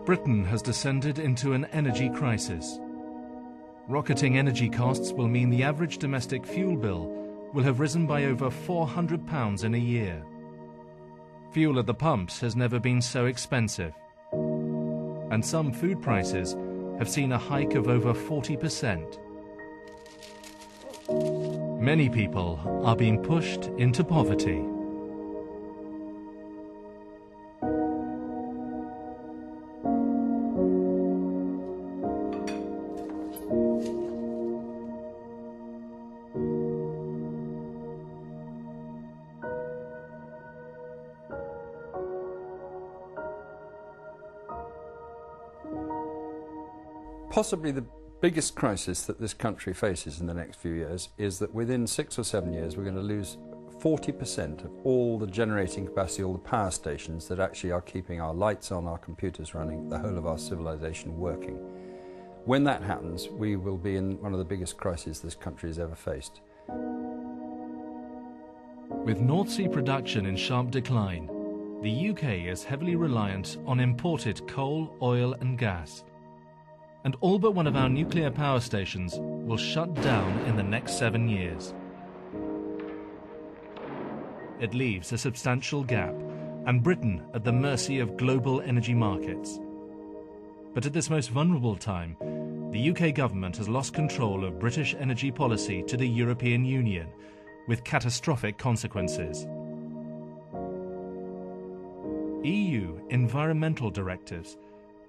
Britain has descended into an energy crisis. Rocketing energy costs will mean the average domestic fuel bill will have risen by over £400 in a year. Fuel at the pumps has never been so expensive. And some food prices have seen a hike of over 40%. Many people are being pushed into poverty. Possibly the biggest crisis that this country faces in the next few years is that within 6 or 7 years we're going to lose 40% of all the generating capacity, all the power stations that actually are keeping our lights on, our computers running, the whole of our civilization working. When that happens, we will be in one of the biggest crises this country has ever faced. With North Sea production in sharp decline, the UK is heavily reliant on imported coal, oil and gas. And all but one of our nuclear power stations will shut down in the next 7 years. It leaves a substantial gap, and Britain at the mercy of global energy markets. But at this most vulnerable time, the UK government has lost control of British energy policy to the European Union, with catastrophic consequences. EU environmental directives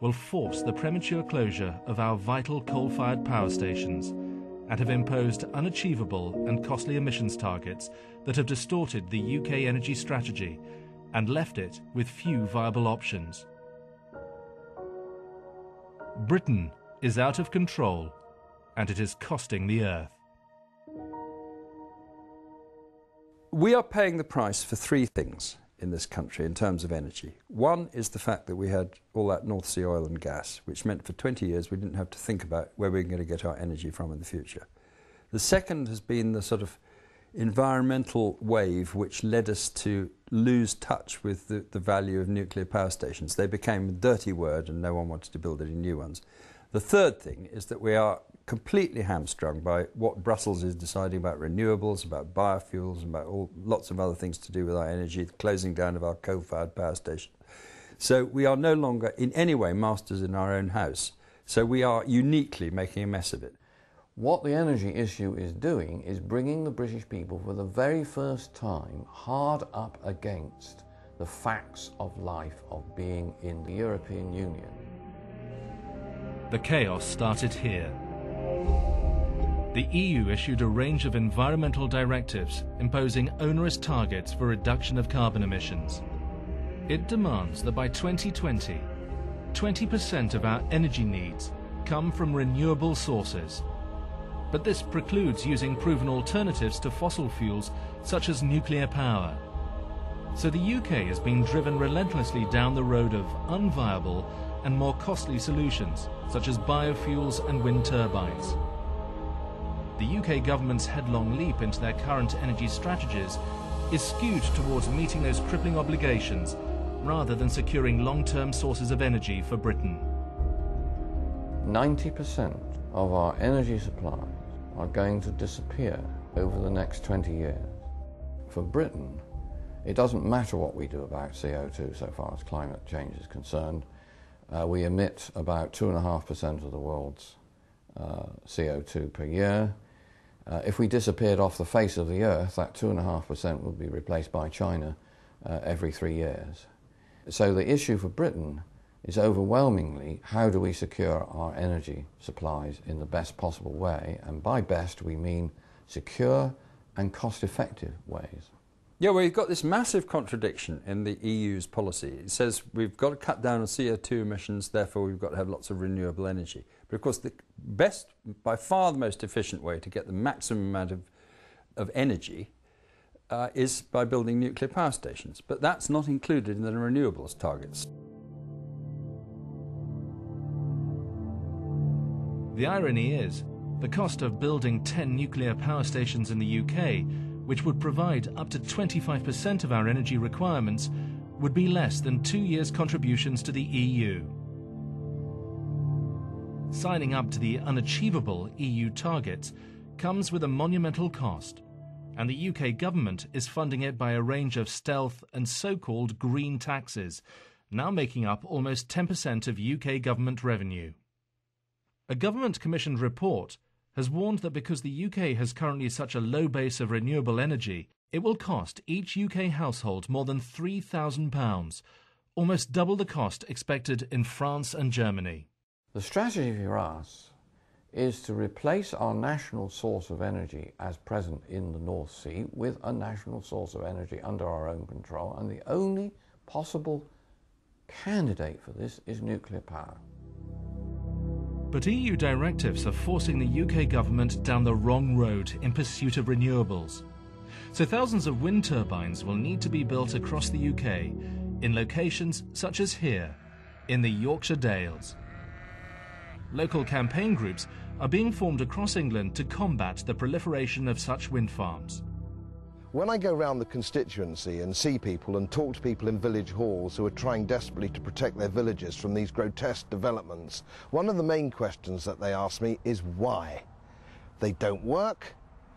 will force the premature closure of our vital coal-fired power stations and have imposed unachievable and costly emissions targets that have distorted the UK energy strategy and left it with few viable options. Britain is out of control, and it is costing the earth. We are paying the price for three things in this country in terms of energy. One is the fact that we had all that North Sea oil and gas, which meant for 20 years we didn't have to think about where we were going to get our energy from in the future. The second has been the sort of environmental wave which led us to lose touch with the value of nuclear power stations. They became a dirty word and no one wanted to build any new ones. The third thing is that we are completely hamstrung by what Brussels is deciding about renewables, about biofuels, and about lots of other things to do with our energy, the closing down of our coal-fired power station. So we are no longer in any way masters in our own house. So we are uniquely making a mess of it. What the energy issue is doing is bringing the British people for the very first time hard up against the facts of life of being in the European Union. The chaos started here. The EU issued a range of environmental directives imposing onerous targets for reduction of carbon emissions. It demands that by 2020, 20% of our energy needs come from renewable sources. But this precludes using proven alternatives to fossil fuels such as nuclear power. So the UK has been driven relentlessly down the road of unviable and more costly solutions such as biofuels and wind turbines. The UK government's headlong leap into their current energy strategies is skewed towards meeting those crippling obligations rather than securing long-term sources of energy for Britain. 90% of our energy supplies are going to disappear over the next 20 years. For Britain, it doesn't matter what we do about CO2 so far as climate change is concerned. We emit about 2.5% of the world's CO2 per year. If we disappeared off the face of the earth, that 2.5% would be replaced by China every 3 years. So the issue for Britain is overwhelmingly how do we secure our energy supplies in the best possible way, and by best we mean secure and cost-effective ways. Yeah, well, you've got this massive contradiction in the EU's policy. It says we've got to cut down on CO2 emissions, therefore we've got to have lots of renewable energy. But of course the best, by far the most efficient way to get the maximum amount of energy is by building nuclear power stations. But that's not included in the renewables targets. The irony is, the cost of building 10 nuclear power stations in the UK, which would provide up to 25% of our energy requirements, would be less than 2 years' contributions to the EU. Signing up to the unachievable EU targets comes with a monumental cost, and the UK government is funding it by a range of stealth and so-called green taxes, now making up almost 10% of UK government revenue. A government-commissioned report has warned that because the UK has currently such a low base of renewable energy, it will cost each UK household more than £3,000, almost double the cost expected in France and Germany. The strategy for us is to replace our national source of energy as present in the North Sea with a national source of energy under our own control, and the only possible candidate for this is nuclear power. But EU directives are forcing the UK government down the wrong road in pursuit of renewables. So thousands of wind turbines will need to be built across the UK in locations such as here, in the Yorkshire Dales. Local campaign groups are being formed across England to combat the proliferation of such wind farms. When I go around the constituency and see people and talk to people in village halls who are trying desperately to protect their villages from these grotesque developments, one of the main questions that they ask me is why. They don't work,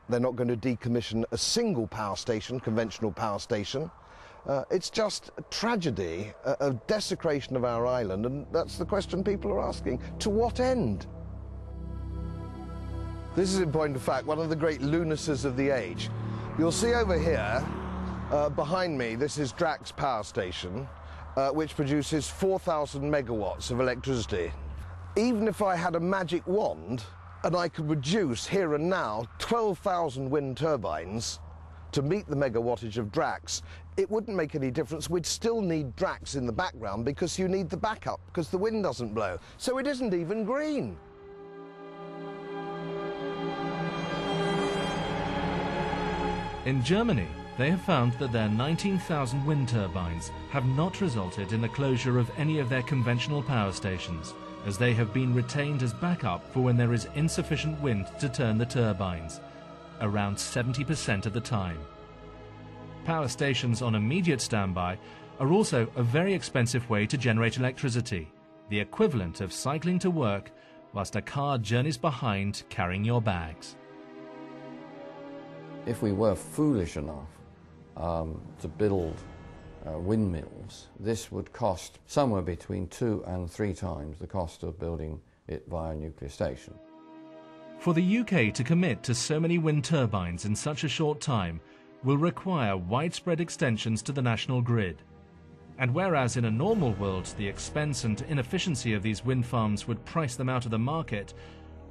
they're not going to decommission a single power station, conventional power station. It's just a tragedy, a desecration of our island, and that's the question people are asking. To what end? This is, in point of fact, one of the great lunacies of the age. You'll see over here, behind me, this is Drax Power Station, which produces 4,000 megawatts of electricity. Even if I had a magic wand and I could produce here and now 12,000 wind turbines to meet the megawattage of Drax, it wouldn't make any difference. We'd still need Drax in the background because you need the backup, because the wind doesn't blow. So it isn't even green. In Germany, they have found that their 19,000 wind turbines have not resulted in the closure of any of their conventional power stations, as they have been retained as backup for when there is insufficient wind to turn the turbines, around 70% of the time. Power stations on immediate standby are also a very expensive way to generate electricity, the equivalent of cycling to work whilst a car journeys behind carrying your bags. If we were foolish enough to build windmills, this would cost somewhere between 2 and 3 times the cost of building it via a nuclear station. For the UK to commit to so many wind turbines in such a short time will require widespread extensions to the national grid. And whereas in a normal world the expense and inefficiency of these wind farms would price them out of the market,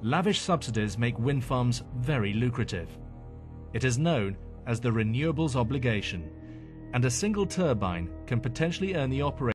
lavish subsidies make wind farms very lucrative. It is known as the renewables obligation, and a single turbine can potentially earn the operator